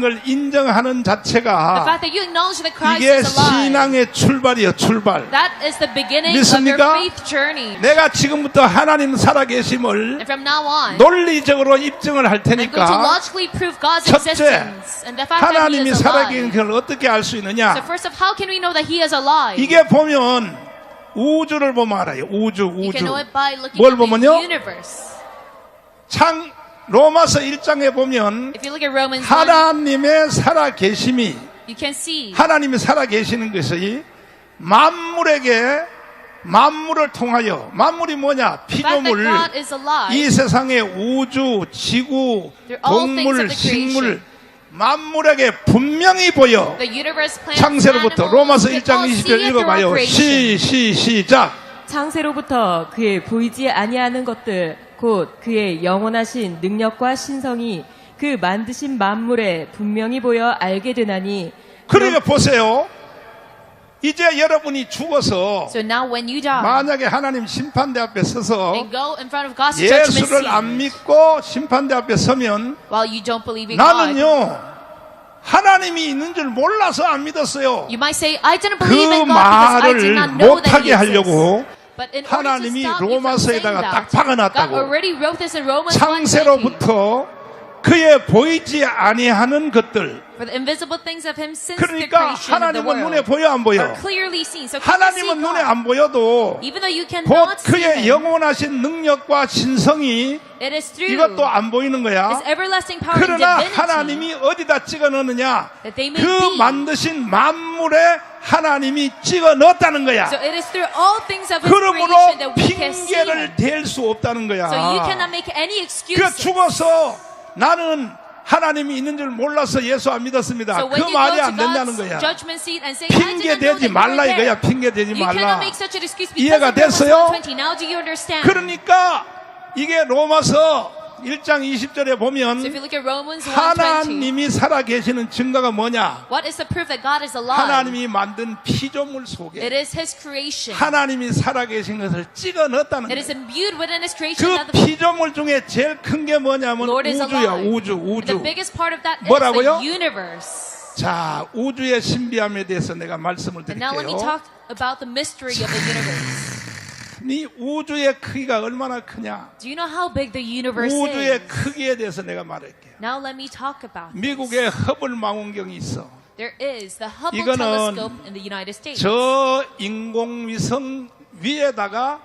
걸 인정하는 The 자체가 fact that you acknowledge that Christ 이게 is alive. 신앙의 출발이요, 출발. That is the beginning of 믿습니까? your faith journey. 내가 지금부터 하나님 And 살아계심을 from now on, 논리적으로 입증을 할 I'm going to 테니까 logically prove God's 첫째, existence and the fact that He 하나님이 is 살아계신 alive. 걸 어떻게 알 수 있느냐? So first of, how can we know that He is alive? 이게 보면 우주를 보면 알아요. 우주. You can know it by looking 뭘 at the 보면요? universe. 로마서 1장에 보면 If you look at Romans 1, 하나님의 살아계심이 you can see 하나님이 살아계시는 것이 만물에게 만물을 통하여 만물이 뭐냐? the fact that 피조물 God is alive. 이 세상의 우주, 지구, They're all things 동물, of the creation. 식물 만물에게 분명히 보여. The universe, plants, 창세로부터 animals, 로마서 you 1장 can all 20절 see it through our 읽어봐요. creation. 시작. 창세로부터 그의 보이지 아니하는 것들 곧 그의 영원하신 능력과 신성이 그 만드신 만물에 분명히 보여 알게 되나니. 그러니까 보세요. 이제 여러분이 죽어서 So now when you die 만약에 하나님 심판대 앞에 서서 and go in front of God's judgment 예수를 안 seat 믿고 심판대 앞에 서면 while you don't believe in God, 나는요 하나님이 있는 줄 몰라서 안 믿었어요. you might say, I didn't 그 believe in God because I did 말을 not know that 못하게 He exists. 하려고 But in order to 하나님이 stop you from saying 로마서에다가 that, 딱 God 박아놨다고. already wrote this in Romans 1:19. 창세로부터 그의 보이지 아니하는 것들. For the invisible things of Him since the 그러니까 creation of the 하나님은 눈에 world 보여 안 보여? are clearly seen. So can you see 하나님은 눈에 God? 안 보여도 Even though you 곧 cannot see 그의 Him, 영원하신 능력과 신성이 it is through 이것도 안 보이는 거야. His everlasting power and 그러나 divinity 하나님이 어디다 찍어 넣느냐? that they may 그 be. 만드신 만물에 하나님이 찍어 넣었다는 거야. So it is through all things of His 그러므로 creation that we can see Him. 핑계를 댈 수 없다는 거야. So you cannot make any 그 excuses. 죽어서 나는 하나님이 있는 줄 몰라서 예수 안 믿었습니다. So 그 when you 말이 go 안 to 된다는 God's 거야. judgment seat and say, 핑계 I didn't know 대지 that 말라 you were 이거야. there. 핑계 대지 You cannot 말라. make such an excuse 이해가 because of 됐어요? Romans 1:20. Now do you understand? 그러니까 이게 로마서 1장 20절에 So if 보면 you look at Romans 1:20, 하나님이 살아계시는 증거가 뭐냐? what is the proof that God is alive? 하나님이 만든 피조물 It 속에 is His creation. 하나님이 살아계신 것을 찍어 넣었다는 It is 거예요. imbued within His creation. 그 That the 피조물 중에 제일 큰 게 뭐냐면 Lord is 우주야. alive. 우주. And the biggest part of that is 뭐라고요? the universe. 자, 우주의 신비함에 대해서 내가 말씀을 And now let me 드릴게요. talk about the mystery of the universe. 이 우주의 크기가 얼마나 크냐? Do you know how big the universe 우주의 is? 크기에 대해서 내가 말할게요. Now let me talk about this. 미국에 허블 망원경이 있어. There is the Hubble 이거는 telescope in the United States. 저 인공위성 위에다가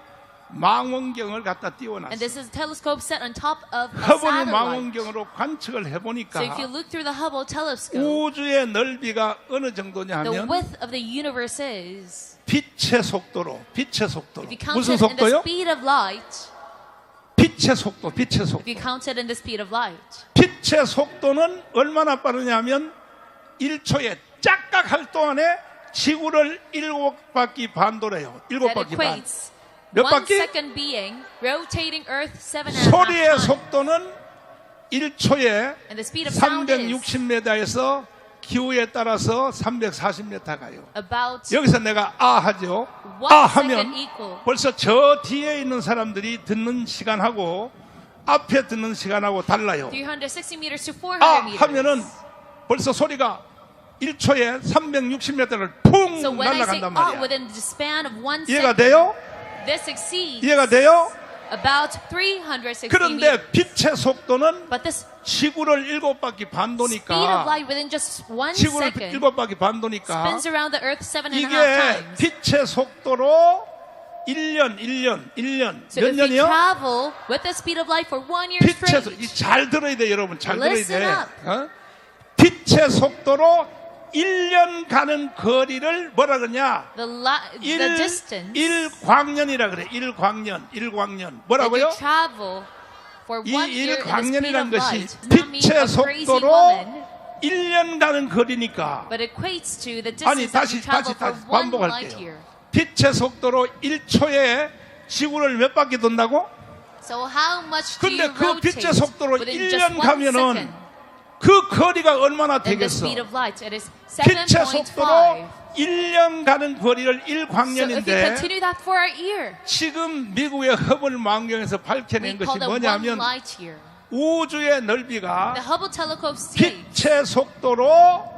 망원경을 갖다 And 띄워놨어. this is a telescope set on top of a 허블 satellite. 망원경으로 관측을 So if you 해보니까 look through the Hubble telescope, 우주의 넓이가 어느 정도냐 the 하면 width of the universe is, 빛의 속도로 if you count 무슨 it in the 속도요? speed of light, 빛의 속도. if you count it in the speed of light, 빛의 속도는 얼마나 빠르냐면 1초에 짝깍할 동안에 지구를 7바퀴 반 돌아요. that 7바퀴 반. equates 몇 1 바퀴? second being rotating Earth 7.5 소리의 times. 속도는 1초에 And the speed of sound is 360m에서 기후에 따라서 340m 가요. about 여기서 내가 아 하죠. 1 아 second 하면 equal. 벌써 저 뒤에 있는 사람들이 듣는 시간하고 앞에 듣는 시간하고 달라요. 360 meters to 400 아 meters. 하면은 벌써 소리가 1초에 360m를 풍 So when I say 날아간단 말이야. within the span of 1 이해가 second, 돼요? this exceeds 이해가 돼요? about 360 meters. 그런데 빛의 속도는 But this 지구를 7바퀴 반 speed of 도니까 light within just 1 지구를 second 7바퀴 반 도니까 spins around the Earth 7.5 이게 times. 빛의 속도로 1년 So 몇 if you 년이요? travel with the speed of light for 1 year 빛의 속, straight, 잘 들어야 돼 여러분. 잘 들어야 Listen 돼. up. 어? 빛의 속도로 1년 가는 거리를 뭐라 그러냐? the distance 1광년이라 그래. 1광년. that 뭐라고요? you travel for 1 이 year in the speed 1광년이라는 of 것이 light does not mean 빛의 a crazy 속도로 woman, 1년 가는 거리니까. but equates to the 아니 distance that you travel for 1 light 반복할게요. year. 빛의 속도로 1초에 지구를 몇 바퀴 돈다고? So how much do 근데 you 그 rotate 빛의 속도로 within just 1년 1 가면은 second? 그 거리가 얼마나 In the 되겠어? speed of light, it is 빛의 속도로 7.5. 1년 가는 거리를 So if you 1광년인데 continue that for a year, 지금 미국의 허블 망원경에서 we 밝혀낸 것이 call that 1 뭐냐면 light year. 우주의 넓이가 The Hubble telescope states 빛의 속도로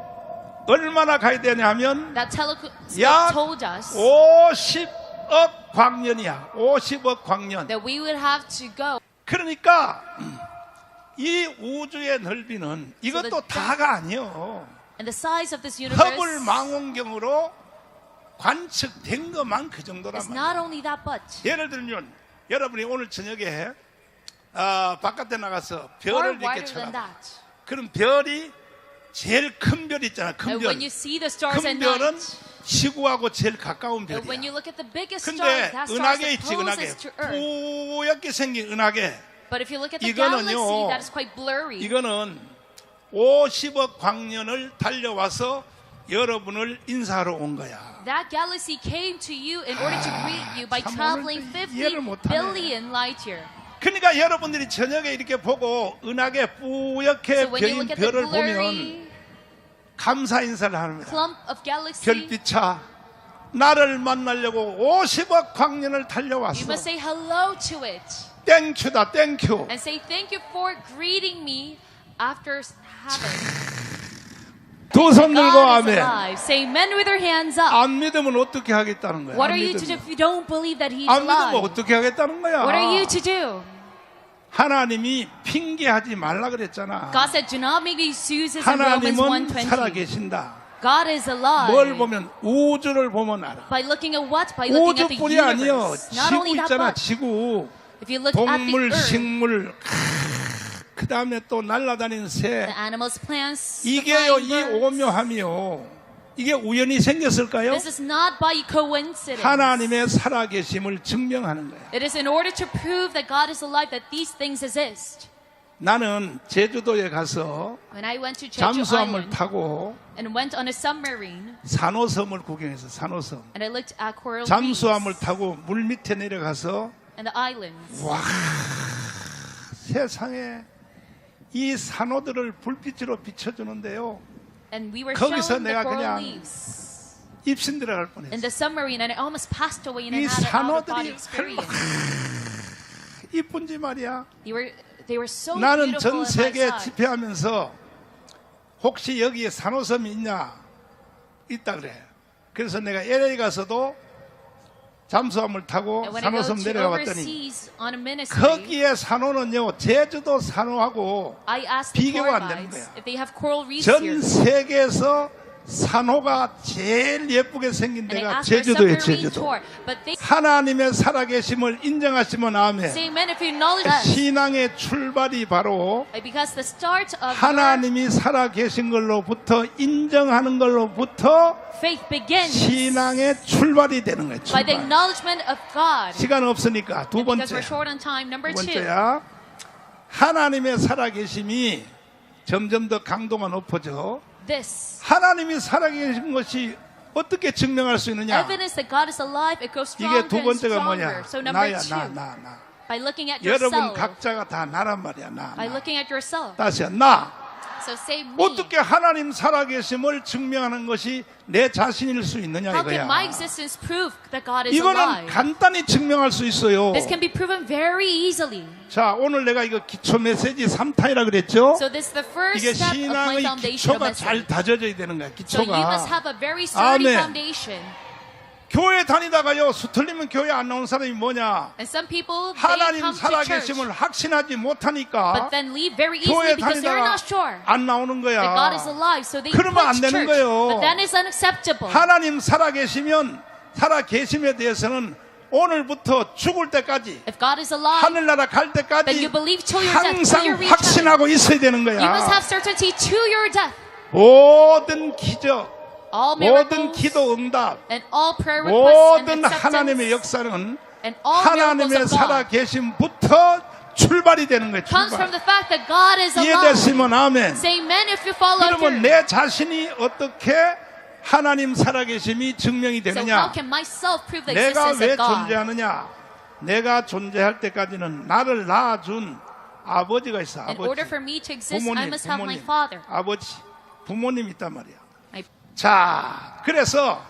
얼마나 가야 되냐면 that telescope 약 told us 50억 광년이야. 50억 광년. that we would have to go. 그러니까 이 우주의 넓이는 이것도 So the- 다가 아니요. And the size of this 허블 universe 망원경으로 관측된 것만 그 정도란 is 말이야. not only that but 예를 들면 여러분이 오늘 저녁에 바깥에 나가서 far 별을 이렇게 wider than 쳐다. that. 그럼 별이 제일 큰 별 있잖아. 큰 And 별. when you see the stars at 큰 별은 night, 지구하고 제일 가까운 and when you 별이야. look at the biggest star, 근데 that star is 은하계 the 있지, 은하계. closest to Earth. 뿌옇게 생긴 은하계. But if you look at the 이거는요, galaxy, that is quite blurry. 이거는 50억 광년을 달려와서 여러분을 인사하러 온 거야. That galaxy came to you in order to greet you by 참 traveling 오늘 50 이해를 못하네. billion light year. 그러니까 여러분들이 저녁에 이렇게 보고 은하계 뿌옇게 So when you 펴인 look at the 별을 보면 blurry 감사 인사를 하는 거야. clump of galaxy, 별빛아, 나를 만나려고 50억 광년을 you 달려왔어. must say hello to it 땡큐다, 땡큐. and say thank you for greeting me after heaven. 두 손 들고 God is 아멘. alive. Say amen with your hands up. 안 믿으면 어떻게 하겠다는 거야? What 안 are you to do 믿으면. if you don't believe that He's 안 믿으면 alive? 어떻게 하겠다는 거야? What are you to do? 하나님이 핑계하지 말라 그랬잖아. God said, do not make excuses in Romans 하나님은 1:20. 살아계신다. God is alive. 뭘 보면 우주를 보면 알아. By looking at what? By looking at the 우주뿐이 아니요. universe. Not 지구 only that, 있잖아. but 지구. if you look at the 동물, earth, 식물, 그 다음에 또 날아다니는 새. the animals, plants, the 이게요, flying 이 birds. 오묘함이요. 이게 우연히 생겼을까요? This is not by coincidence. 하나님의 살아계심을 증명하는 거야. It is in order to prove that God is alive that these things exist. 나는 제주도에 가서 When I went to Jeju 잠수함을 Island 타고 and went on a submarine 산호섬을 구경해서 산호섬. and I looked at coral 잠수함을 reefs 타고 물 밑에 내려가서 and the islands. 와, 세상에 이 산호들을 불빛으로 비춰주는데요. And we were 거기서 shown the 내가 coral 그냥 reefs 입신 들어갈 in 뻔했어. the submarine and I almost passed away and 이 I had an out-of-body 산호들이 experience. 이쁜지 말이야. They were so 나는 beautiful 전 in my 세계 sight. 집회하면서 혹시 여기에 산호섬이 있냐? 있다 그래. 그래서 내가 LA 가서도 잠수함을 타고 And when I go 산호섬 to 내려가 봤더니 overseas on a ministry, 거기에 산호는요 제주도 산호하고 I asked the 비교가 tour 안 되는 guides 거야. if they have coral reefs 전 here. 세계에서 산호가 제일 예쁘게 생긴 And I 데가 asked for a 제주도예요. submarine 제주도. tour. But they 하나님의 살아계심을 인정하시면 아멘. say, man, if you acknowledge us, 신앙의 출발이 바로 because the start of your 하나님이 살아계신 걸로부터 인정하는 걸로부터 faith begins 신앙의 출발이 되는 거예요. by the 출발. acknowledgement of God. 시간 없으니까 두 And because 번째. we're short on time, number 두 2, 번째야. 하나님의 살아계심이 점점 더 강도가 높아져. this 하나님이 살아계신 것이 어떻게 증명할 수 있느냐? evidence that God is alive, it grows 이게 stronger 두 and 번째가 stronger. 뭐냐? So number 나야 2, 나. by looking at 여러분 yourself, 각자가 다 나란 말이야. 나. by looking at yourself. 다시야 나. So say me. 어떻게 하나님 살아계심을 증명하는 것이 내 자신일 수 있느냐 How can 이거야. my existence prove that God is 이거는 alive? 간단히 증명할 수 있어요. This can be proven very easily. 자, 오늘 내가 이거 기초 메시지 3타이라 그랬죠? So this is the first 이게 step of my 신앙의 foundational 기초가 잘 message. 다져져야 되는 거야. So you must 기초가. have a very sturdy 아멘. foundation. 교회 다니다가요, 수틀리면 교회 안 나온 사람이 뭐냐? And some people, they 하나님 come to church, 살아계심을 확신하지 but 못하니까 then leave very easily 교회 because they're 다니다가 not sure 안 나오는 that God is 거야. alive. So they 그러면 안 quit 되는 church. 거예요. But that is unacceptable. 하나님 살아계시면 살아계심에 대해서는 오늘부터 죽을 때까지 If God is alive, 하늘나라 갈 then 때까지 you believe till your death, till 항상 you reach heaven. 확신하고 있어야 되는 You must 거야. have certainty to your death. 모든 기적, All 모든 miracles 기도 응답, and all prayer requests and 모든 하나님의 acceptance 역사는 and all miracles 하나님의 of God 살아계심부터 출발이 되는 거예요. comes from 출발. the fact that God is alive. 이해됐으면 아멘. Say amen if you follow 그러면 through. 내 자신이 어떻게 하나님 살아계심이 증명이 So how 되느냐? can myself prove the 내가 existence 왜 of God? 존재하느냐? 내가 존재할 때까지는 나를 낳아준 아버지가 있어. In 아버지. order for me to exist, I 부모님, must have my 부모님. father. 아버지, 부모님 있단 말이야. My- 자, 그래서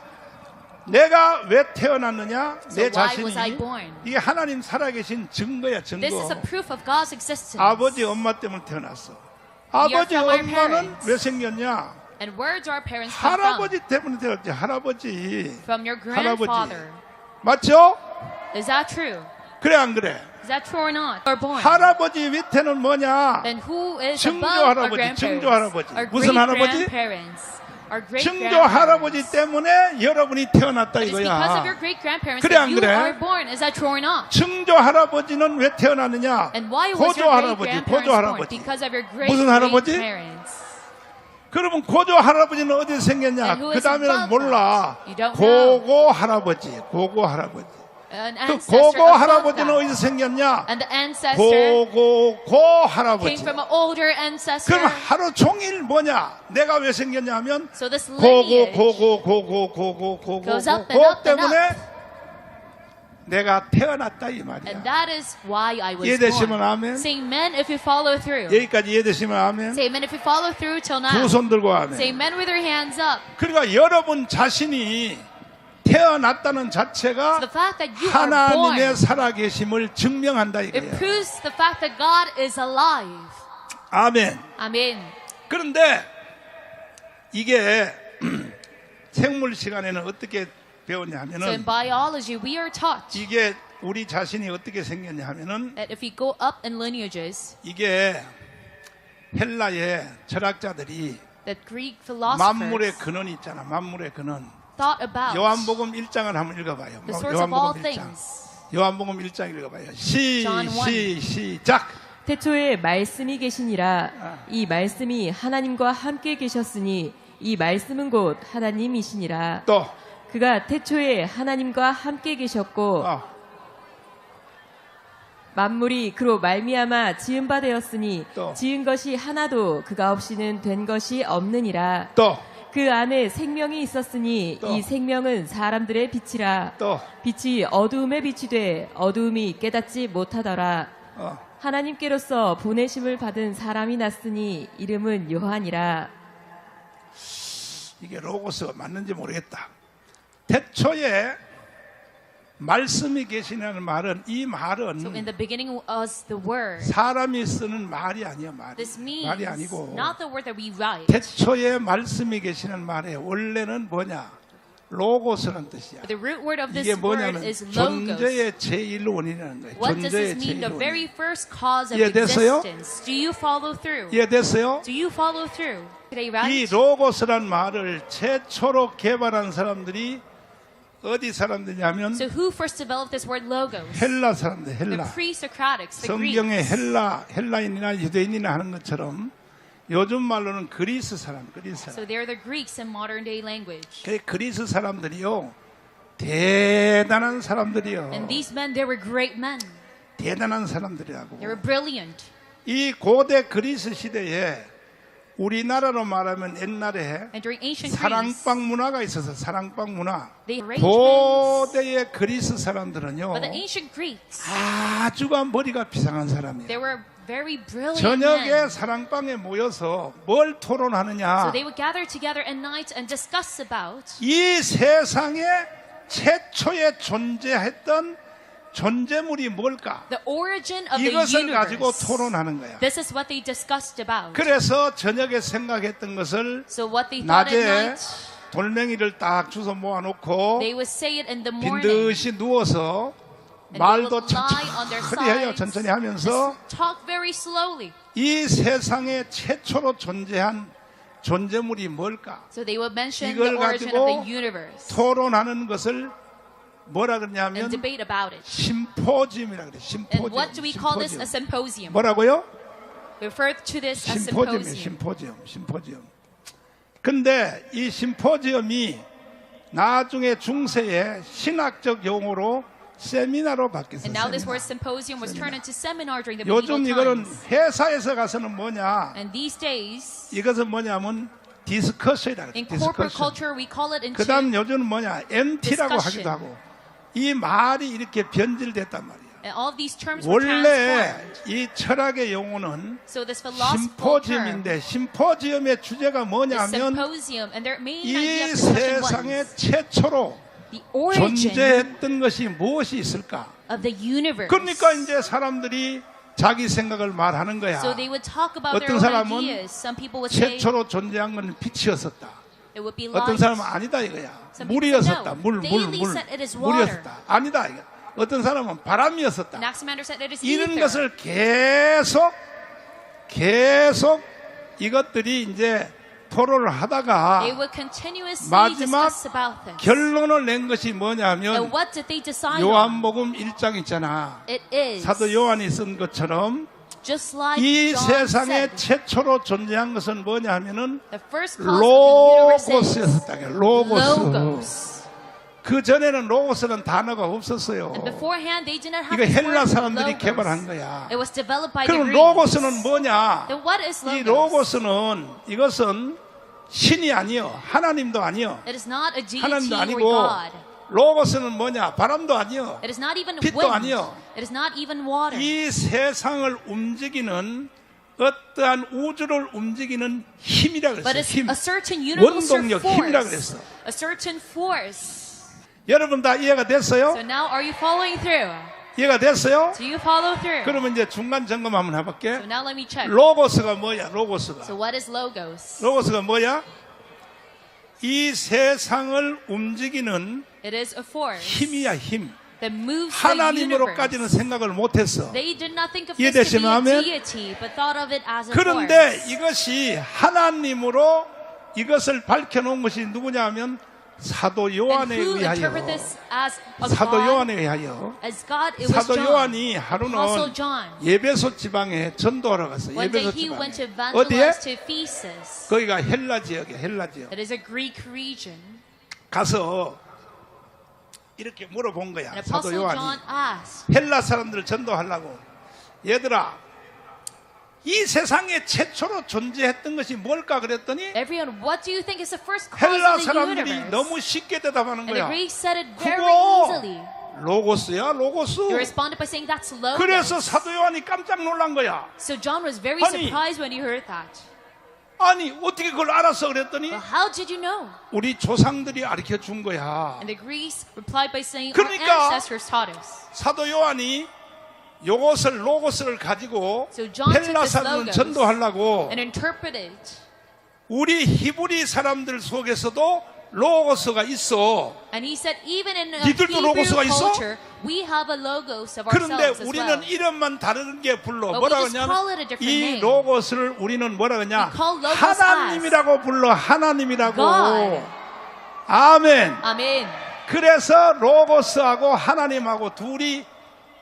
내가 왜 태어났느냐? So 내 why was I 자신이 born? 이게 하나님 살아계신 증거야, 증거. This is a proof of God's existence. 아버지, 엄마 때문에 태어났어. are 아버지, from our 엄마는 parents. 왜 생겼냐? And where do our parents come from? 할아버지 때문에 태어났지. 할아버지. From your 할아버지. grandfather. 맞죠? Is that true? 그래 안 그래? Is that true or not? Or born? 할아버지 밑에는 뭐냐? Then who is 증조 above our 할아버지, grandparents? 증조 할아버지. Our 무슨 great 할아버지? grandparents. Our great 증조 grandparents. 할아버지 때문에 여러분이 태어났다 But it's because of 이거야. your great grandparents 그래, that 안 you 그래? are born. Is that true or not? 증조 할아버지는 왜 태어났느냐? And why was 고조 your great 할아버지, grandparents 고조 born? 할아버지. Because of your great 무슨 할아버지? grandparents. 그러면 고조 할아버지는 어디서 생겼냐? And who 그 is 다음에는 above 몰라. that? You don't know. 고고 할아버지, 고고 할아버지. An 그 ancestor 고고 above 할아버지는 that. 어디서 생겼냐? And the ancestor 고고고 came 할아버지. from an older ancestor. 그럼 하루 종일 뭐냐? 내가 왜 생겼냐 하면 So this 고고 lineage 고고 고고 고고 고고 goes up and 고고 up and 때문에 up. 내가 태어났다 이 말이야. And that is why I was 이해되시면 born. 아멘. Say amen if you follow through. 여기까지 이해되시면 아멘. Say amen if you follow through till now. 두 손 들고 Say 아멘. amen with your hands up. 그러니까 여러분 자신이 태어났다는 자체가 The fact that you are 하나님의 born, 살아계심을 증명한다 it 이거예요. proves the fact that God is alive. 아멘. Amen. 그런데 이게 생물 시간에는 어떻게 배웠냐 So in 하면은 biology, we are taught 이게 우리 자신이 어떻게 생겼냐 하면은 that if we go up in lineages, 이게 헬라의 철학자들이 that Greek 만물의 philosophers 근원이 있잖아. 만물의 근원. thought about 요한복음 1장을 한번 읽어봐요. the source of all 요한복음 1장. things. 요한복음 1장 읽어봐요. John 1. 시작. 태초에 말씀이 계시니라. 이 말씀이 하나님과 함께 계셨으니 이 말씀은 곧 하나님이시니라. 또 그가 태초에 하나님과 함께 계셨고 만물이 그로 말미암아 지은 바 되었으니 또. 지은 것이 하나도 그가 없이는 된 것이 없느니라. 또 그 안에 생명이 있었으니 또. 이 생명은 사람들의 빛이라. 또. 빛이 어두움에 빛이 돼 어두움이 깨닫지 못하더라. 하나님께로서 보내심을 받은 사람이 났으니 이름은 요한이라. 이게 로고스가 맞는지 모르겠다. 태초에 말씀이 계시냐는 말은 이 So in 말은 the beginning was the word. 사람이 쓰는 말이 아니야. This means 말이 아니고 not the word that we write. 태초에 말씀이 계시는 말에 원래는 뭐냐? 로고스란 뜻이야. The root word of 이게 this word 뭐냐면 is logos. 존재의 제1원이라는 거예요. What does this 존재의 mean? The very 제1원. first cause of 이해됐어요? existence. Do you follow through? 이해됐어요? Do you follow through? Today, 이 right? 로고스란 말을 최초로 개발한 사람들이 어디 사람들이냐면 So who first developed this word logos? 헬라 사람들, The 헬라. pre-Socratics, the 성경에 Greeks. 헬라인이나 유대인이나 하는 것처럼 요즘 말로는 그리스 사람, 그리스 So 사람. they're the Greeks in modern day language. 그 그리스 사람들이요 대단한 사람들이요. And these men, they were great men. 대단한 사람들이라고. They were brilliant. 이 고대 그리스 시대에 우리나라로 말하면 옛날에 And during ancient Greece, 사랑방 문화가 있어서 사랑방 문화. they arranged things. 고대의 그리스 사람들은요 But the ancient Greeks, 아주가 머리가 비상한 사람이에요. they were very brilliant 저녁에 men. 사랑방에 모여서 뭘 So 토론하느냐? they would gather together at night and discuss about 이 세상에 최초에 존재했던 존재물이 뭘까? the origin of the 이것을 가지고 universe. 토론하는 거야. This is what they discussed about. 그래서 저녁에 생각했던 것을 So what they thought at 낮에 night, 돌멩이를 딱 주워 모아놓고 they would say it in the morning. 빈듯이 누워서 And they 말도 would lie on their 천천히 해요. sides, 천천히 하면서 just talk very slowly. 이 세상에 최초로 존재한 존재물이 뭘까? So they would mention 이걸 the origin 가지고 of the universe 토론하는 것을 뭐라 and 그러냐면 debate about it. 심포지움이라 그래. And what do we call this? A 심포지움. symposium. 뭐라고요? We refer to this as 심포지움이에요. symposium. 심포지움. 근데 이 심포지움이 나중에 중세에 신학적 용어로 세미나로 바뀌었어요. And now this 세미나. word symposium was turned into seminar during the medieval 요즘 이거는 times. 회사에서 가서는 뭐냐? And these days, 이것은 뭐냐면 디스커션이라 그래. in corporate 디스커션. culture, we call it into 그다음 요즘은 뭐냐? MT라고 discussion. 하기도 하고. 이 말이 이렇게 변질됐단 말이야. and all of these terms were 원래 transformed. 이 철학의 용어는 So this philosophical term, 심포지움인데 심포지움의 주제가 this 뭐냐면 symposium, and their main 이 idea of discussion 세상에 was 최초로 the origin 존재했던 것이 무엇이 있을까? of the universe. 그러니까 이제 사람들이 자기 생각을 말하는 거야. So they would talk about their 어떤 own 사람은 ideas. Some people would say 최초로 존재한 건 빛이었었다. it would be 어떤 light. 사람은 아니다 이거야. Some people said 물이었었다. no. They said it is water. 물이었었다. 아니다 이거. 어떤 사람은 바람이었었다. Anaximander said it is 이런 ether. 것을 계속 이것들이 이제 토론을 하다가 They would continuously 마지막 discuss about this. 결론을 낸 것이 And 뭐냐면 what did they decide on? 요한복음 1장 있잖아. It is 사도 요한이 쓴 것처럼 just like 이 John 세상에 said. 최초로 존재한 것은 뭐냐 하면은 The first cause of the universe is 로고스였었다. 로고스. logos. 그 전에는 로고스는 단어가 없었어요. And beforehand, they did not have 이거 this 헬라 word 사람들이 logos. 개발한 거야. It was developed by the 그럼 Greeks. 로고스는 뭐냐? Then what is 이 logos? 로고스는 이것은 신이 아니요, 하나님도 아니요, It is not a deity 하나님도 or 아니고 God. 로고스는 뭐냐? 바람도 아니요. It is not even 빛도 wind. 아니요. It is not even water. 이 세상을 움직이는 어떠한 우주를 움직이는 힘이라 But 그랬어. it's 힘. a certain universal 원동력, 힘이라 force. 그랬어. A certain force. 여러분 다 이해가 됐어요? So now are you following through? 이해가 됐어요? Do you follow through? 그러면 이제 중간 점검 한번 해볼게. So now let me check. 로고스가 뭐야? 로고스가. So what is logos? 로고스가 뭐야? 이 세상을 움직이는 It is a force 힘이야, 힘. that moves the 하나님으로까지는 universe. 생각을 못했어. They did not think of this to be 이해되시면 a 아멘? deity, but thought of it as a 그런데 force. 이것이 하나님으로 이것을 밝혀놓은 것이 누구냐 하면 사도 And 요한에 who 의하여, interpret this as a 사도 God? 요한에 의하여 As God, it was 사도 John. 요한이 Apostle 하루는 John. 예배소 지방에 전도하러 갔어. One day 예배소 he went to 지방에. 어디에? evangelize to Ephesus. 거기가 헬라 지역이야, 헬라 지역. That is a Greek region. 가서 이렇게 물어본 거야. And 사도 Apostle 요한이. John asked, 헬라 사람들을 전도하려고. 얘들아, 이 세상에 최초로 존재했던 것이 뭘까 그랬더니 everyone, what do you think is the first cause 헬라 of the 사람들이 universe? 너무 쉽게 대답하는 And the 거야. Greeks said it very 그거 easily. 로고스야, 로고스. They responded by saying that's logos. 그래서 사도 요한이 깜짝 놀란 거야. So John was very 아니, surprised when he heard that. 아니 어떻게 그걸 알았어 그랬더니 Well, how did you know? 우리 조상들이 가르쳐 준 거야. And the Greeks replied by saying, 그러니까 our ancestors taught us. 사도 요한이 요것을 로고스를 가지고 So John took 헬라 this 사람을 logos 전도하려고 and interpreted. 우리 히브리 사람들 속에서도 로고스가 있어. And he said, even in a 니들도 Hebrew 로고스가 있어? culture, we have a logos of 그런데 ourselves as 우리는 well. 이름만 다른 게 불러. But we 뭐라 just call it a 그러냐면 different 이 name. 로고스를 우리는 뭐라 그러냐? We call logos 하나님이라고 불러. 하나님이라고. God. 아멘. Amen. 그래서 로고스하고 하나님하고 둘이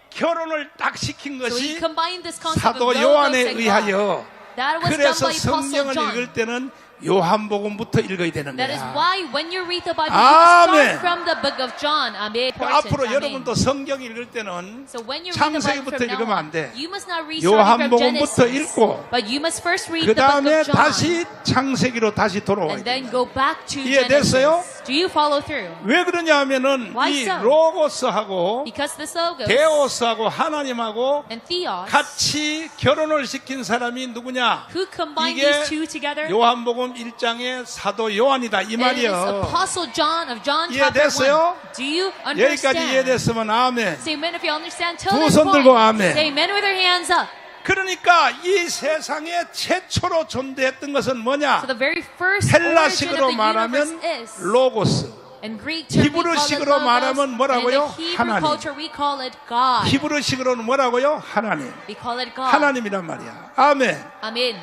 결혼을 딱 시킨 So he 것이 combined this concept of 사도 logos 요한에 and God. 의하여. That was done 그래서 by Apostle 성경을 John. 읽을 때는 요한복음부터 읽어야 되는 That is 거야. why when you read the Bible, 아멘. you start from the book of John. Amen. 앞으로 Amen. 여러분도 성경 읽을 때는 So when you read the Bible 창세기부터 from now 읽으면 on, 안 돼. you must not read starting from 요한복음부터 Genesis, 읽고 but you must first read 그 the book 다음에 of John, 다시 창세기로 다시 돌아와야 and 돼. then go back to 이해됐어요? Genesis. Do you follow through? 왜 그러냐 하면은 Why 이 so? 로고스하고 Because this logos 데오스하고 하나님하고 and theos, 같이 결혼을 시킨 사람이 누구냐? who combined 이게 these two together? 요한복음 1장의 사도 요한이다 이 It is 말이요. Apostle John of John chapter 1. 이해됐어요? Do you 여기까지 understand? 이해됐으면 아멘. Say amen if you understand. Till 두 this 손 point. 들고 아멘. Say amen with your hands up. 그러니까 이 세상에 최초로 존재했던 것은 뭐냐? So the very first origin of 헬라식으로 the universe 말하면 is. 로고스. In Greek term, we call it 히브리식으로 logos. 말하면 And in 뭐라고요? the Hebrew 하나님. culture, we call it God. 히브리식으로는 뭐라고요? 하나님. We call it God. 하나님이란 말이야. 아멘. Amen.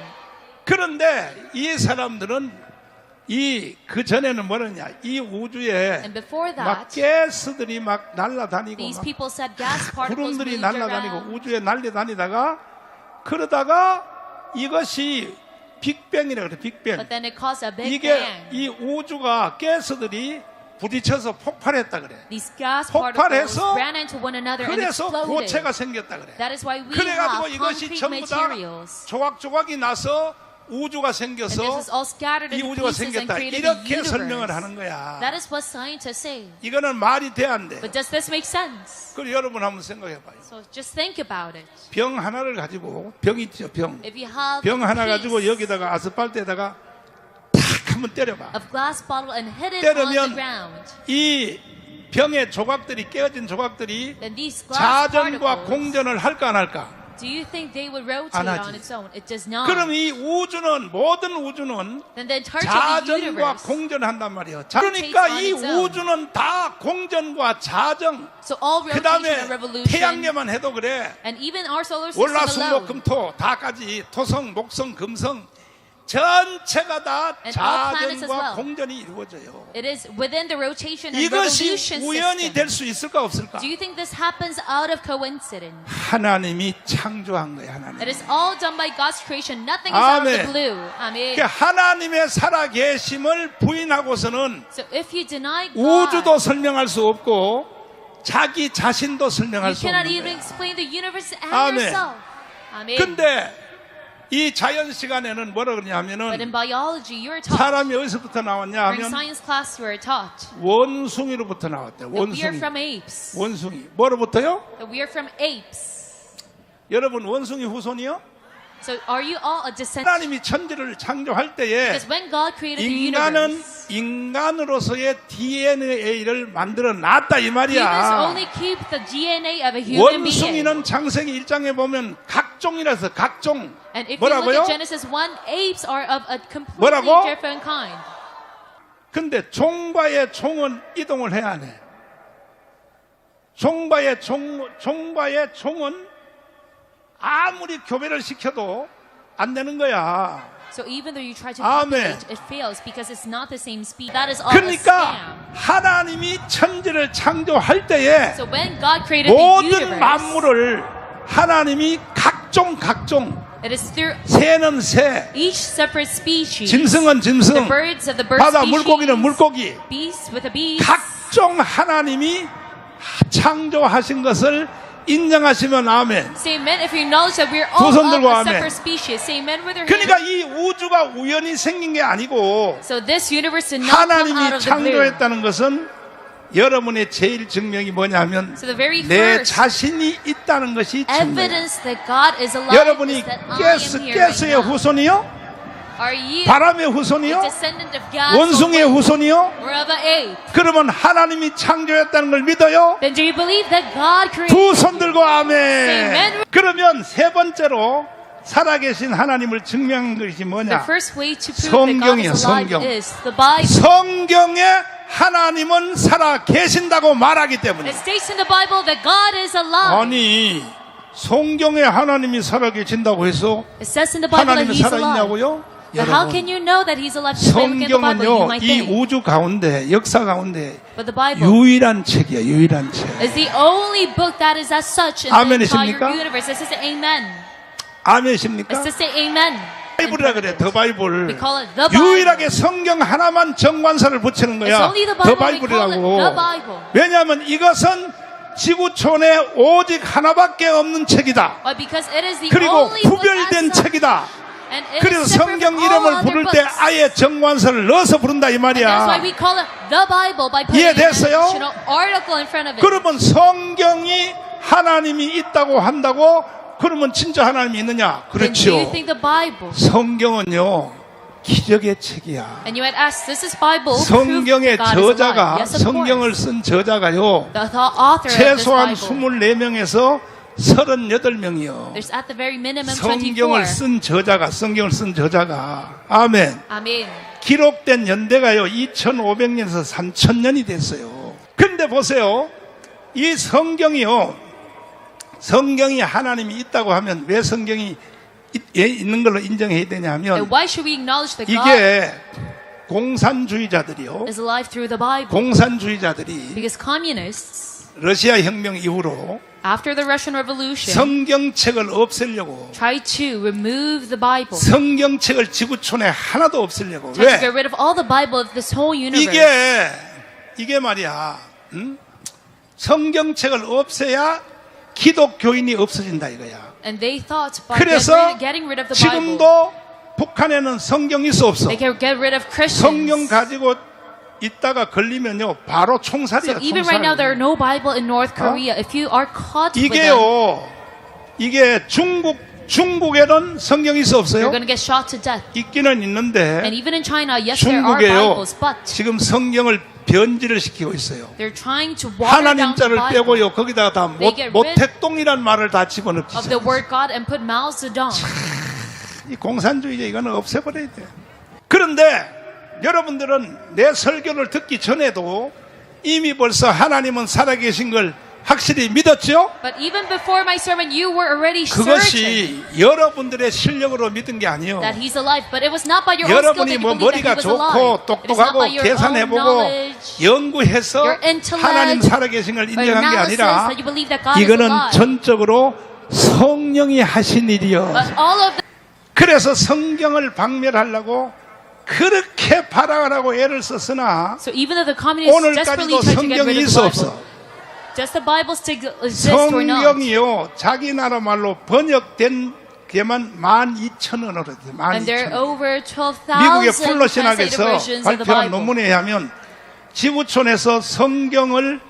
그런데 이 사람들은 그 전에는 뭐냐? 이 우주에 And before 막 that, 가스들이 막 날아다니고 these 막 people said gas particles 구름들이 moved 날아다니고 around. 우주에 날려다니다가 그러다가 이것이 빅뱅이라 그래. 빅뱅. But then it caused a big 이게 bang. 이 우주가 가스들이 부딪혀서 폭발했다 그래. These gas particles 폭발해서 ran into one another and 그래서 exploded. 고체가 생겼다 그래. That is why we 그래가지고 have 이것이 concrete 전부 다 materials. 조각조각이 나서 우주가 And this 생겨서 is all scattered 이 into 우주가 pieces and 생겼다. created the 이렇게 설명을 universe. 하는 거야. That is what scientists say. 이거는 말이 돼 안 돼? But does this make sense? 그럼 여러분 한번 생각해 봐요. So just think about it. 병 하나를 가지고 병 있죠, 병. If you have 병 하나 a 가지고 piece 여기다가 아스팔트에다가 탁 한번 때려봐. of glass bottle and hit it on the 때리면 ground, 이 병의 조각들이 깨어진 조각들이 then these glass 자전과 particles, 공전을 할까 안 할까? do you think they would rotate 안 하지. on its own? It does not. 그럼 이 우주는 모든 우주는 Then the entirety of the 자전과 universe. 공전한단 말이에요. 그러니까 이 우주는 다 공전과 자전, So all 그 rotation 다음에 and revolution, 태양계만 해도 그래. and even our solar system alone, 월화수목금토 다까지 토성, 목성, 금성 전체가 다 And all planets as 자전과 well. 공전이 이루어져요. it is within the rotation and 이것이 revolution 우연히 system. 될 수 있을까 없을까? Do you think this happens out of coincidence? 하나님이 창조한 거예요. 하나님. It is all done by God's creation. Nothing is out of the 아멘. blue. Amen. 그러니까 하나님의 살아계심을 부인하고서는 So if you deny 우주도 God, 설명할 수 없고 자기 자신도 설명할 you 수 cannot 없는 even 거야. explain the universe and 아멘. yourself. Amen. 근데 이 자연 시간에는 뭐라 But 그러냐면은 in biology, you are taught. 사람이 어디서부터 나왔냐 During 하면 science class, you are taught 원숭이로부터 나왔대요. that we are 원숭이. from apes. 원숭이. 뭐로부터요? That we are from apes. 여러분 원숭이 후손이요? So are you all a descendant? 하나님이 천지를 창조할 때에 Because when God created the 인간은 universe, 인간으로서의 DNA를 만들어 놨다 이 humans 말이야. only keep the DNA of a human being. 원숭이는 창세기 1장에 보면 각종이라서 각종. And if you 뭐라고요? look at Genesis 1, apes are of a completely 뭐라고? different kind. 근데 종과의 종은 이동을 해야 해. 종과의 종은 아무리 교배를 시켜도 안 되는 거야. So even though you try to 아멘. copulate, it fails because it's not the same speed. That is all a 그러니까 scam. 하나님이 천지를 창조할 때에 So when God created the 모든 universe, 만물을 하나님이 각종 it is through 새는 새, each separate species. 짐승은 The 짐승, birds of the bird 바다 species, 물고기는 물고기, beasts with a beast. 각종 하나님이 창조하신 것을 인정하시면 아멘. Say amen if you acknowledge that we're 두 all 손 of 들고 a 아멘. separate species. Say amen with your 그러니까 hands. 이 우주가 우연히 생긴 게 아니고 So this universe did not come out 하나님이 of the blue. 창조했다는 것은 여러분의 제일 증명이 뭐냐면 So the very 내 first 자신이 있다는 것이 증명이에요. evidence that God is alive 여러분이 is that I am here right 가스의 now. 후손이요? Are you 바람의 a 후손이요? descendant of gas 원숭이의 or wind, 후손이요? or of an ape? 그러면 하나님이 창조했다는 걸 믿어요? Then do you believe that God created 두 손 들고 아멘. Amen. 그러면 세 번째로 살아계신 하나님을 증명한 것이 The 뭐냐? first way to prove that God 성경이요, is alive 성경. is the Bible. 성경에 하나님은 살아계신다고 말하기 때문에. It states in the Bible that God is alive. 아니 성경에 하나님이 살아계신다고 해서 It says in the Bible that 하나님은 He's alive. 살아있냐고요? But how can you know that He's alive? Just by looking at the Bible, you 성경은요 might 이 think. 우주 가운데 역사 가운데 But the Bible 유일한 책이야. 유일한 책. is the only book that is as such in the entire 아멘이십니까? universe. It says amen. 아멘이십니까? It says say amen. 바이블이라 그래. 더 바이블. We call it the Bible. 유일하게 성경 하나만 정관사를 붙이는 It's 거야. only the 더 Bible. We call it 바이블이라고. the Bible. 왜냐하면 이것은 지구촌에 오직 하나밖에 없는 책이다. Why? Because it is the 그리고 only book 구별된 as such. 책이다. And it 그래서 is separate 성경 from all 이름을 other 부를 때 books. 아예 정관사를 넣어서 부른다 이 And that's why 말이야. we call it the Bible by putting an 이해됐어요? additional article in front of it. 그러면 성경이 하나님이 있다고 한다고 그러면 진짜 하나님이 있느냐? Then do you 그렇죠. think the Bible? 성경은요 기적의 책이야. And you might ask, this is Bible proof 성경의 that God is alive? 저자가 Yes, of 성경을 course. 쓴 저자가요 The author of this 최소한 Bible. 24명에서 38명이요. There's at the very minimum 성경을 24. 쓴 저자가 아멘. Amen. 기록된 연대가요 2500년에서 3000년이 됐어요. 근데 보세요, 이 성경이요, 성경이 하나님이 있다고 하면 왜 성경이 있는 걸로 인정해야 되냐면 And why should we acknowledge that God 이게 공산주의자들이요, is alive through the Bible? 공산주의자들이 Because communists, 러시아 혁명 이후로 after the Russian Revolution, 성경책을 없애려고, tried to remove the Bible. 성경책을 지구촌에 하나도 없애려고. Tried to get 왜? rid of all the Bible of this whole universe. 이게 말이야, 성경책을 없애야 기독교인이 없어진다 이거야. And they thought by 그래서 getting rid of the Bible, 지금도 북한에는 성경이 있어 없어? they can get rid of 성경 Christians. 가지고 있다가 걸리면요 바로 총살이야. So even right now, there are 총살. no Bible in North Korea. If you are caught with them, 이게요, 이게 중국에는 성경이 있어 you're 없어요? going to get shot to death. 있기는 And 있는데 even in China, yes, there are 중국에요 Bibles, but 지금 성경을 변질을 시키고 있어요. They're trying to water 하나님 down the 자를 Bible 빼고요. 거기다가 다 They get rid 모택동이란 말을 다 집어넣기 of the 시작해요. word God and put Mao Zedong. 이 공산주의자 이거는 없애버려야 돼요. 그런데 여러분들은 내 설교를 듣기 전에도 이미 벌써 하나님은 살아계신 걸 확실히 믿었죠? But even before my sermon, you were already certain 그것이 여러분들의 실력으로 믿은 게 아니에요. that He's alive. But it was not by your own skill that 여러분이 you 뭐 believe that 머리가 He was 좋고 alive. It is not 똑똑하고 by your own 계산해보고 knowledge, 연구해서 your intellect, 하나님 살아계신 걸 or 인정한 게 analysis 아니라 that you believe that God is 이거는 alive. 전적으로 성령이 하신 일이요. But all of 그래서 성경을 박멸하려고 그렇게 발악하라고 애를 썼으나 So even though the communists desperately 오늘까지도 tried to get 성경이 rid of 있어 the 없어. Bible, does the Bible still exist or not? 성경이요 자기 나라 말로 번역된 게만 12,000언어로 돼. And there are 12,000. over 미국의 12,000 플러 translated 신학에서 versions of the 발표한 Bible. 논문에 의하면 지구촌에서 성경을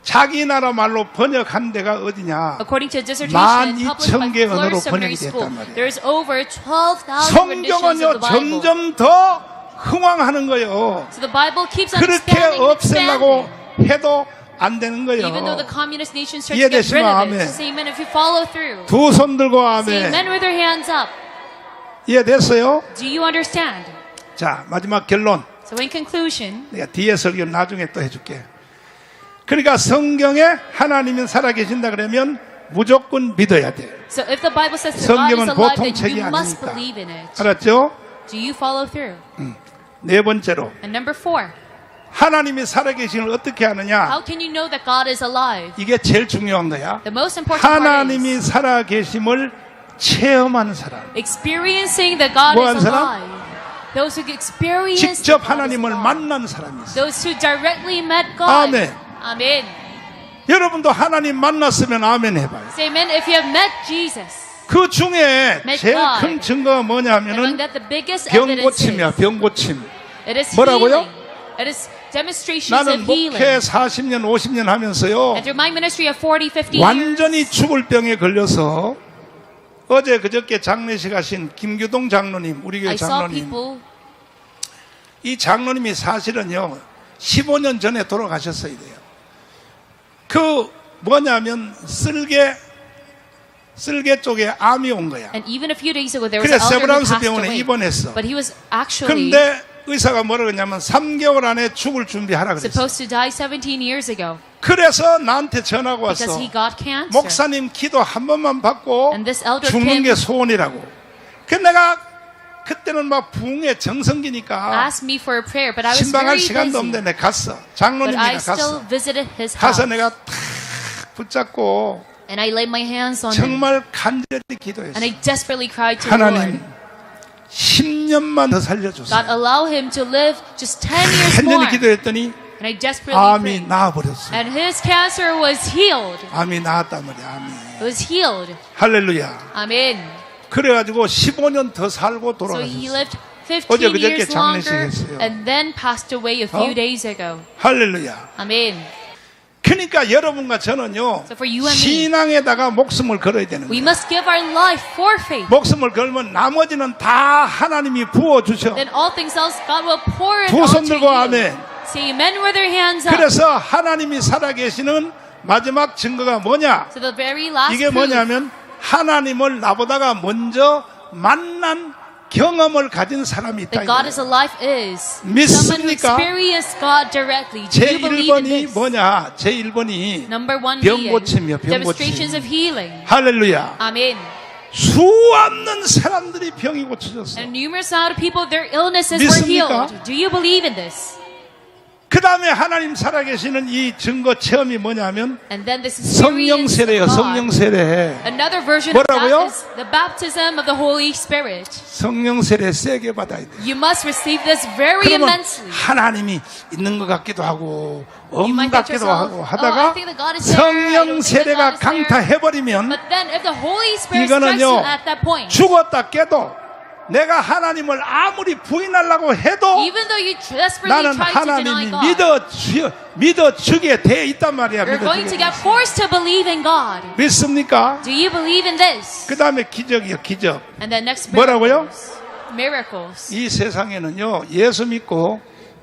자기 나라 말로 번역한 데가 어디냐? According to a dissertation published by 12,000개 언어로 Florida Seminary 번역이 School, 됐단 말이에요. there is over 12,000 renditions 성경은요 of the Bible. 점점 더 흥왕하는 거예요. So the Bible keeps on 그렇게 expanding and 없애려고 expanding. 해도 안 되는 거예요. Even though the communist nations try to get 이해되시면 rid of it. 아멘. So say amen if you follow through. 두 손 들고 Say 아멘. amen with your hands up. 이해됐어요? Do you understand? 자 마지막 결론. So in conclusion, 내가 뒤에 설교 나중에 또 해줄게. 그러니까 성경에 하나님이 살아계신다 그러면 무조건 믿어야 돼. so if the Bible says that God is 성경은 alive, 보통 then 책이 you must 아니니까. believe in it. 알았죠? Do you follow through? 네 번째로 And number 4, 하나님이 살아계심을 어떻게 하느냐? how can you know that God is alive? 이게 제일 중요한 거야. The most important part 하나님이 is 살아계심을 체험하는 사람. experiencing that God 뭐 한 is 사람? alive. Those who experience that 직접 God is 하나님을 alive. 만난 사람이 있어. Those who directly met God. 아멘. Amen. 여러분도 하나님 만났으면 아멘 해봐요. Say amen if you have met Jesus. 그 중에 Met 제일 God. 큰 증거가 Among 뭐냐면은 that, the biggest 병 evidence 고침이야. is 병 고침. it is 뭐라고요? healing. It is demonstrations 나는 of healing. 목회 40년 50년 하면서요. And through my ministry of 40, 50 years, 완전히 죽을 병에 걸려서 어제 그저께 장례식 하신 김규동 장로님, 우리 교회 I saw 장로님. people. 이 장로님이 사실은요 15년 전에 돌아가셨어야 돼요. 그 뭐냐면 쓸개 쪽에 암이 온 거야. And even a few days ago, there was 그래 an elder who 세브란스 passed 병원에 away. 입원했어. But he was actually 근데 의사가 뭐라고 했냐면 3개월 안에 죽을 준비하라 그랬어. supposed to die 17 years ago 그래서 나한테 전화가 because 왔어. he got cancer. 목사님 기도 한 번만 받고 And this elder 죽는 Kim 게 소원이라고. 그 내가 그때는 막 부흥의 정성기니까 asked me for a prayer, but I was 신방할 very 시간도 busy. 없는데 내가 갔어. But 장로님이랑 I still 갔어. visited his house. 가서 내가 탁 붙잡고 And I laid my hands on him. 정말 간절히 기도했어. And I desperately cried to the 하나님 Lord. 10년만 더 God, 살려주세요. allow him to live just 10 years more. 간절히 기도했더니 And I desperately 암이 prayed. 나아버렸어. And his cancer was healed. 암이 나았단 말이야. 암이. It was healed. 할렐루야. Amen. 그래가지고 15년 더 살고 So he 돌아가셨어. lived 15 어제 그저께 years longer 장례식했어요. and then passed away a few days ago. 할렐루야. Amen. 그러니까 여러분과 저는요 So for you and me, 신앙에다가 목숨을 걸어야 되는 we 거예요. must give our life for faith. 목숨을 걸면 나머지는 다 하나님이 부어주셔. Then all things else, God will pour it 두 손 onto 들고 you. 아멘. Say amen with your hands up. 그래서 하나님이 살아계시는 마지막 증거가 뭐냐? So the very last 이게 proof 뭐냐면 하나님을 나보다가 먼저 만난 경험을 가진 사람이 있다. that God is alive is someone who 믿습니까? experienced God directly. Do 제 you believe in 1번이 this? 뭐냐? 제 1번이 Number 1 병 being 고침이요, 병 demonstrations 고침. of healing. 할렐루야. Amen. 수 없는 사람들이 병이 고쳐졌어. And numerous amount of people, their illnesses were 믿습니까? healed. Do you believe in this? 그 다음에 하나님 살아계시는 이 증거 체험이 뭐냐면 And then this 성령 experience 세례예요. of God. 성령 세례. Another version of 뭐라고요? that is the baptism of the Holy Spirit. 성령 세례 세게 받아야 돼. You must receive this very 그러면 immensely. 하나님이 있는 것 같기도 하고 You 없는 might 것 think 같기도 yourself, 하고 I 하다가 think that God is there. I 성령 don't think that 세례가 God is there. 강타해버리면 But then if the Holy Spirit strikes 이거는요 you at that point, 죽었다 깨도 내가 하나님을 아무리 부인하려고 해도 even though you desperately 나는 try to deny 하나님이 God, 믿어주게 돼 있단 말이야. you're going to 믿어주게. get forced to believe in God. 믿습니까? Do you believe in this? 그 다음에 기적이요 기적. And then next 뭐라고요? miracles. 이 세상에는요 예수 믿고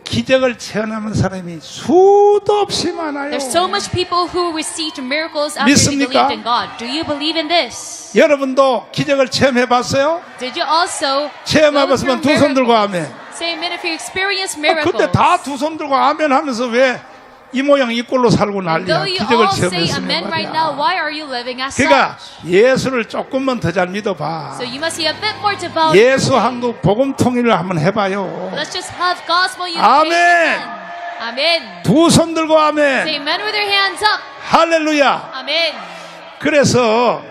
기적을 체험하는 사람이 수도 없이 많아요. There's so much people who received miracles after they 믿습니까? believed in God. Do you believe in this? 여러분도 기적을 체험해 봤어요? Did you also 체험해 go 봤으면 through 두 손 들고 miracles? 아멘. Say amen if you experience miracles. 그때 다 두 손 들고 아멘 하면서 왜 이 모양 이 꼴로 살고 난리야. Though you 기적을 all say amen 체험했으면 right now, 말이야. why are you living as 그러니까 such? 예수를 조금만 더 잘 믿어봐. So you must be a bit more devout. 예수 한국 복음 통일을 한번 해봐요. Let's just have gospel 아멘. unification. Amen. 두 손 들고 Say 아멘. amen with your hands up. 할렐루야. Amen. 그래서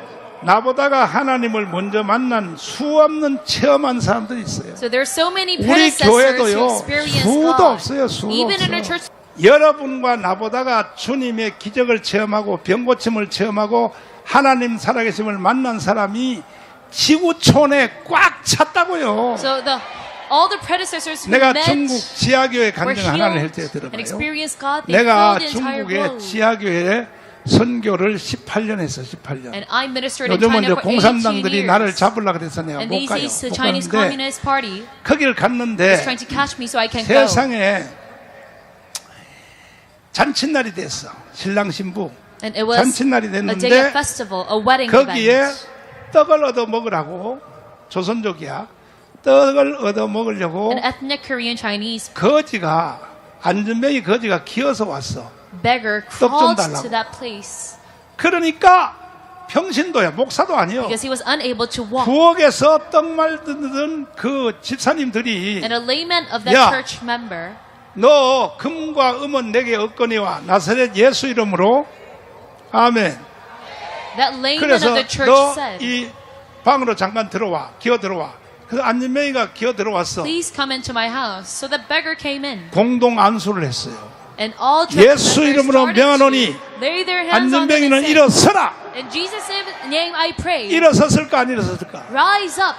나보다가 하나님을 먼저 만난 수 없는 체험한 사람들이 있어요. So there's so many 우리 predecessors 교회도요, who experienced 수도 God. 없어요, 수도 Even in our 없어요. church, 여러분과 나보다가 주님의 기적을 체험하고 병고침을 체험하고 하나님 살아계심을 만난 사람이 지구촌에 꽉 찼다고요. so all the predecessors who 내가 met 중국 지하교회 were 간증 하나를 할 healed 때 and 들어봐요. experienced God. They 내가 filled the entire 중국의 globe. 지하교회 선교를 18년 했어, 18년. And I ministered in 요즘은 China 이제 for 18 공산당들이 years. 나를 잡으려고 그래서 내가 And 못 these 가요. days, the 못 Chinese 가는데 Communist Party 거기를 is 갔는데 trying to catch me so I can't go. 세상에 잔칫날이 됐어. 신랑 신부. And it was 잔칫날이 a day of 됐는데 festival, a wedding 거기에 event. 떡을 얻어 먹으라고 조선족이야. 떡을 얻어 먹으려고 An ethnic Korean Chinese 거지가 안전뱅이 거지가 기어서 왔어. beggar 떡 좀 crawled 달라고. to that place 그러니까 평신도야, 목사도 아니요. because he was unable to walk. 부엌에서 떡 말든 그 집사님들이 And a layman of that 야. church member, 너 금과 음은 내게 얻거니와 나사렛 예수 이름으로 아멘. that layman 그래서 of the church 너 said, 이 방으로 잠깐 들어와, 기어 들어와. 그래서 안전뱅이가 기어 들어왔어. please come into my house. So the beggar came in. 공동 안수를 했어요. And all church 예수 members 이름으로 started 명하노니 to lay their hands on them 안전뱅이는 and say, 일어서라. in Jesus' name I pray, 일어섰을까 안 일어섰을까? rise up.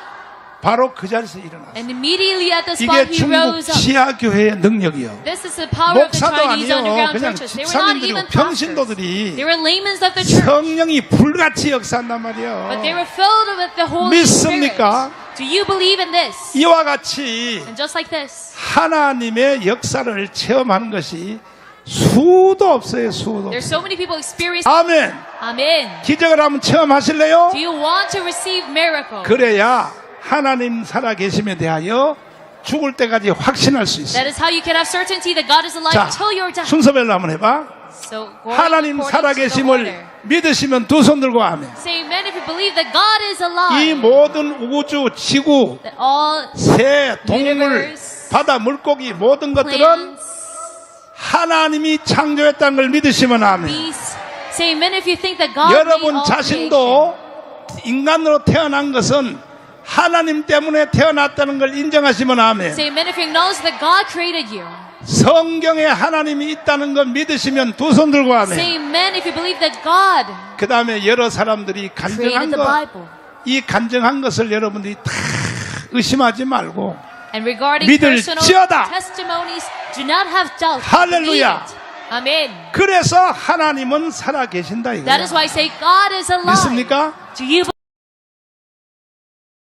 바로 그 자리에서 일어났어. And immediately at the 이게 spot he 중국 rose up. 지하교회의 능력이요. This is the power of the 목사도 Chinese 아니요. underground 그냥 churches. They were not 집사님들이고 even pastors. 평신도들이 They were laymen of the church. 성령이 불같이 역사한단 But they 말이에요. were filled with the Holy 믿습니까? Spirit. Do you believe in this? 이와 같이 And just like this, 하나님의 역사를 체험하는 것이 수도 없어요, 수도. there's so many people experience. 아멘. Amen. 기적을 한번 체험하실래요? Do you want to receive miracles? 그래야 하나님 살아계심에 대하여 죽을 때까지 확신할 수 있어요. That is how you can have certainty that God is alive 자, until your death. 순서별로 한번 해봐. So, going 하나님 according to the 살아계심을 order. 믿으시면 두 손 들고 아멘. Say amen if you believe that God is 이 alive. 모든 우주, 지구, That all 새, 동물, universe, 바다, 물고기 모든 것들은 plants, 하나님이 창조했다는 걸 믿으시면 아멘. beasts. Say amen if you think that God made 여러분 all creation. 자신도 인간으로 태어난 것은 하나님 때문에 태어났다는 걸 인정하시면 아멘. Say amen if you acknowledge that God created you. 성경에 하나님이 있다는 걸 믿으시면 두 손 들고 Say 아멘. amen if you believe that God 그 다음에 여러 사람들이 간증한 created the 것, Bible. 이 간증한 것을 여러분들이 다 의심하지 말고 And regarding 믿을지어다. personal testimonies, do not have doubt. 할렐루야. Believe it. Amen. 그래서 하나님은 살아계신다 That 이거야. is why I say God is alive. 믿습니까? Do you